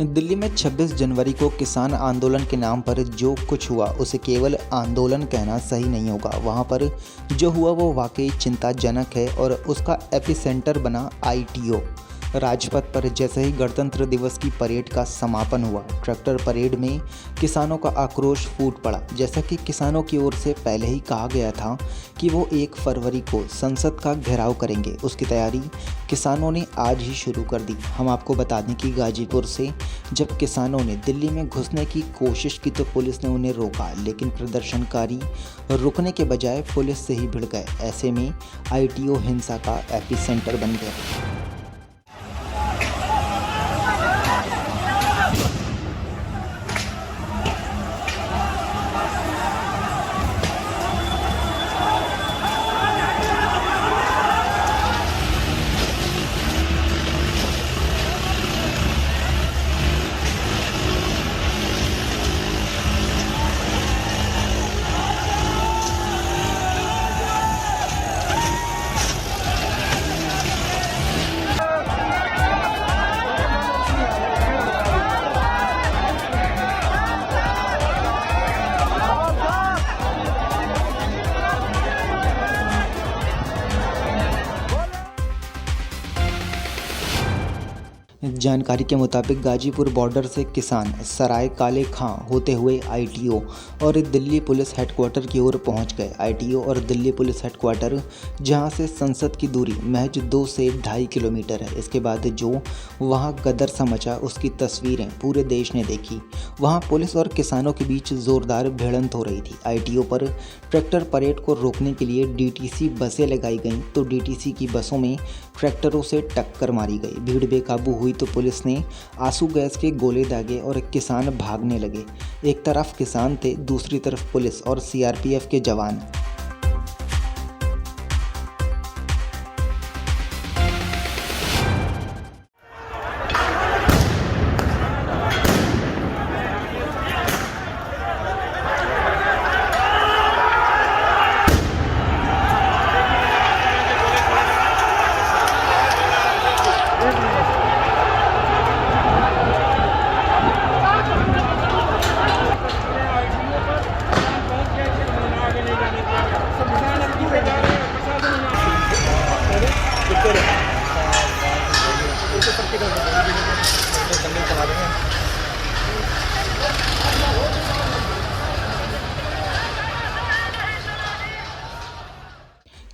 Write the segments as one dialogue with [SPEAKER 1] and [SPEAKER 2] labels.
[SPEAKER 1] दिल्ली में 26 जनवरी को किसान आंदोलन के नाम पर जो कुछ हुआ उसे केवल आंदोलन कहना सही नहीं होगा। वहां पर जो हुआ वो वाकई चिंताजनक है और उसका एपिसेंटर बना आईटीओ। राजपथ पर जैसे ही गणतंत्र दिवस की परेड का समापन हुआ, ट्रैक्टर परेड में किसानों का आक्रोश फूट पड़ा। जैसा कि किसानों की ओर से पहले ही कहा गया था कि वो 1 फरवरी को संसद का घेराव करेंगे, उसकी तैयारी किसानों ने आज ही शुरू कर दी। हम आपको बता दें कि गाजीपुर से जब किसानों ने दिल्ली में घुसने की कोशिश की तो पुलिस ने उन्हें रोका, लेकिन प्रदर्शनकारी रुकने के बजाय पुलिस से ही भिड़ गए। ऐसे में आईटीओ हिंसा का एपिसेंटर बन गया। जानकारी के मुताबिक गाजीपुर बॉर्डर से किसान सराय काले खां होते हुए आईटीओ और दिल्ली पुलिस हेडक्वार्टर की ओर पहुंच गए। आईटीओ और दिल्ली पुलिस हेडक्वार्टर जहां से संसद की दूरी महज 2 से 2.5 किलोमीटर है। इसके बाद जो वहां गदर सा मचा उसकी तस्वीरें पूरे देश ने देखी। वहां पुलिस और किसानों के बीच जोरदार भिड़ंत हो रही थी। आईटीओ पर ट्रैक्टर परेड को रोकने के लिए डीटीसी बसें लगाई गईं तो डीटीसी की बसों में ट्रैक्टरों से टक्कर मारी गई। भीड़ बेकाबू हुई तो पुलिस ने आंसू गैस के गोले दागे और किसान भागने लगे। एक तरफ किसान थे, दूसरी तरफ पुलिस और सीआरपीएफ के जवान।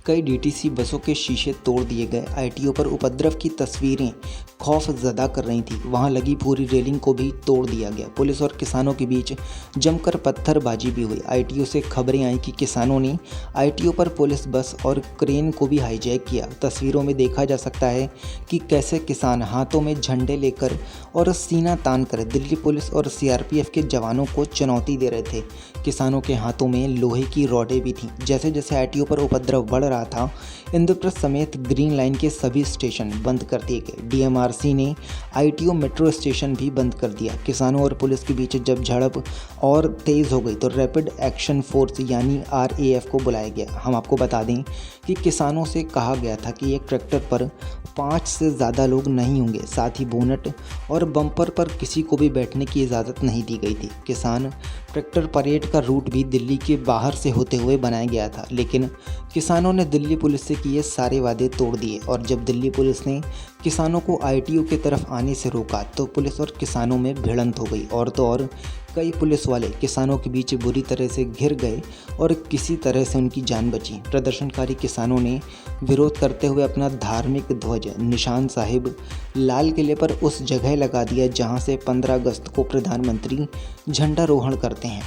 [SPEAKER 1] कई डीटीसी बसों के शीशे तोड़ दिए गए। आईटीओ पर उपद्रव की तस्वीरें खौफ ज़दा कर रही थी। वहां लगी पूरी रेलिंग को भी तोड़ दिया गया। पुलिस और किसानों के बीच जमकर पत्थरबाजी भी हुई। आईटीओ से खबरें आई कि किसानों ने आईटीओ पर पुलिस बस और क्रेन को भी हाईजैक किया। तस्वीरों में देखा जा सकता है कि कैसे किसान हाथों में झंडे लेकर और सीना तान कर दिल्ली पुलिस और सीआरपीएफ के जवानों को चुनौती दे रहे थे। किसानों के हाथों में लोहे की रॉडें भी थीं। जैसे जैसे आईटीओ पर उपद्रव बढ़ रहा था, इंद्रप्रस्थ समेत ग्रीन लाइन के सभी स्टेशन बंद कर दिए गए। डीएमआरसी ने आईटीओ मेट्रो स्टेशन भी बंद कर दिया। किसानों और पुलिस के बीच जब झड़प और तेज हो गई तो रैपिड एक्शन फोर्स यानी आरएएफ को बुलाया गया। हम आपको बता दें कि किसानों से कहा गया था कि एक ट्रैक्टर पर 5 से ज़्यादा लोग नहीं होंगे। साथ ही बोनट और बम्पर पर किसी को भी बैठने की इजाज़त नहीं दी गई थी। किसान ट्रैक्टर परेड का रूट भी दिल्ली के बाहर से होते हुए बनाया गया था, लेकिन किसानों ने दिल्ली पुलिस से किए सारे वादे तोड़ दिए। और जब दिल्ली पुलिस ने किसानों को आईटीओ की तरफ आने से रोका तो पुलिस और किसानों में भिड़ंत हो गई। और तो और कई पुलिस वाले किसानों के बीच बुरी तरह से घिर गए और किसी तरह से उनकी जान बची। प्रदर्शनकारी किसानों ने विरोध करते हुए अपना धार्मिक ध्वज निशान साहिब लाल किले पर उस जगह लगा दिया जहां से 15 अगस्त को प्रधानमंत्री झंडारोहण करते हैं।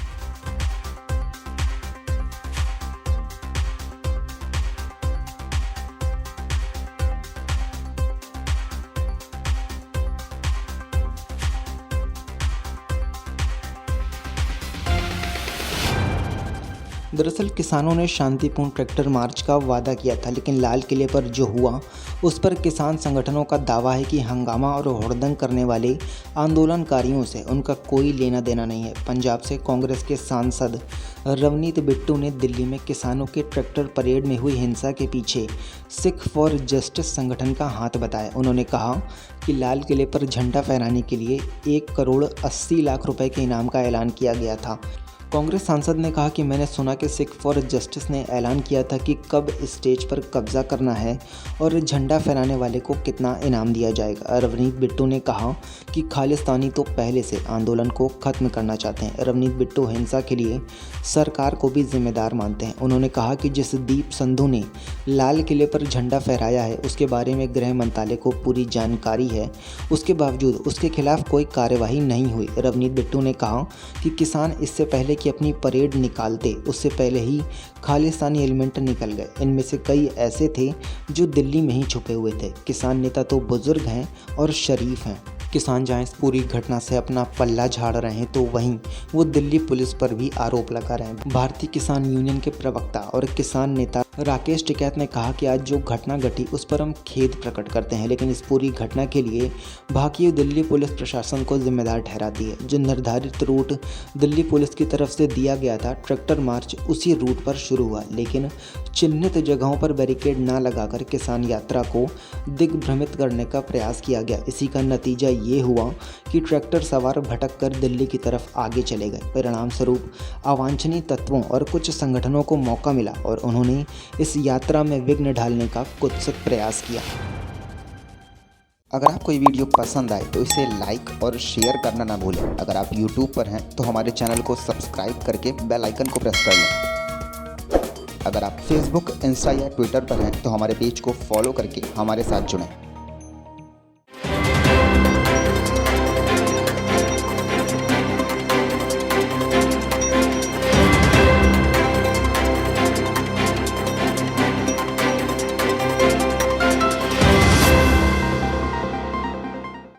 [SPEAKER 1] दरअसल किसानों ने शांतिपूर्ण ट्रैक्टर मार्च का वादा किया था, लेकिन लाल किले पर जो हुआ उस पर किसान संगठनों का दावा है कि हंगामा और हुड़दंग करने वाले आंदोलनकारियों से उनका कोई लेना देना नहीं है। पंजाब से कांग्रेस के सांसद रवनीत बिट्टू ने दिल्ली में किसानों के ट्रैक्टर परेड में हुई हिंसा के पीछे सिख फॉर जस्टिस संगठन का हाथ बताया। उन्होंने कहा कि लाल किले पर झंडा फहराने के लिए 1,80,00,000 रुपए के इनाम का ऐलान किया गया था। कांग्रेस सांसद ने कहा कि मैंने सुना कि सिख फॉर जस्टिस ने ऐलान किया था कि कब स्टेज पर कब्जा करना है और झंडा फहराने वाले को कितना इनाम दिया जाएगा। रवनीत बिट्टू ने कहा कि खालिस्तानी तो पहले से आंदोलन को खत्म करना चाहते हैं। रवनीत बिट्टू हिंसा के लिए सरकार को भी जिम्मेदार मानते हैं। उन्होंने कहा कि जिस दीप संधू ने लाल किले पर झंडा फहराया है उसके बारे में गृह मंत्रालय को पूरी जानकारी है, उसके बावजूद उसके खिलाफ कोई कार्यवाही नहीं हुई। रवनीत बिट्टू ने कहा कि किसान इससे पहले कि अपनी परेड निकालते उससे पहले ही खालिस्तानी एलिमेंट निकल गए। इनमें से कई ऐसे थे जो दिल्ली में ही छुपे हुए थे। किसान नेता तो बुजुर्ग हैं और शरीफ हैं। किसान जहां इस पूरी घटना से अपना पल्ला झाड़ रहे हैं तो वहीं वो दिल्ली पुलिस पर भी आरोप लगा रहे हैं। भारतीय किसान यूनियन के प्रवक्ता और किसान नेता राकेश टिकैत ने कहा कि आज जो घटना घटी उस पर हम खेद प्रकट करते हैं, लेकिन इस पूरी घटना के लिए भारतीय दिल्ली पुलिस प्रशासन को जिम्मेदार ठहराती है। जो निर्धारित रूट दिल्ली पुलिस की तरफ से दिया गया था, ट्रैक्टर मार्च उसी रूट पर शुरू हुआ, लेकिन चिन्हित जगहों पर बैरिकेड न लगाकर किसान यात्रा को दिग्भ्रमित करने का प्रयास किया गया। इसी का नतीजा ये हुआ कि ट्रैक्टर सवार भटक कर दिल्ली की तरफ आगे चले गए। परिणाम स्वरूप अवांछनीय तत्वों और कुछ संगठनों को मौका मिला और उन्होंने इस यात्रा में विघ्न डालने का कुत्सित प्रयास किया।
[SPEAKER 2] अगर आपको ये वीडियो पसंद आए तो इसे लाइक और शेयर करना ना भूलें। अगर आप YouTube पर हैं तो हमारे चैनल को सब्सक्राइब करके बेल आइकन को प्रेस कर लें। अगर आप Facebook, इंस्टा या ट्विटर पर हैं तो हमारे पेज को फॉलो करके हमारे साथ जुड़ें।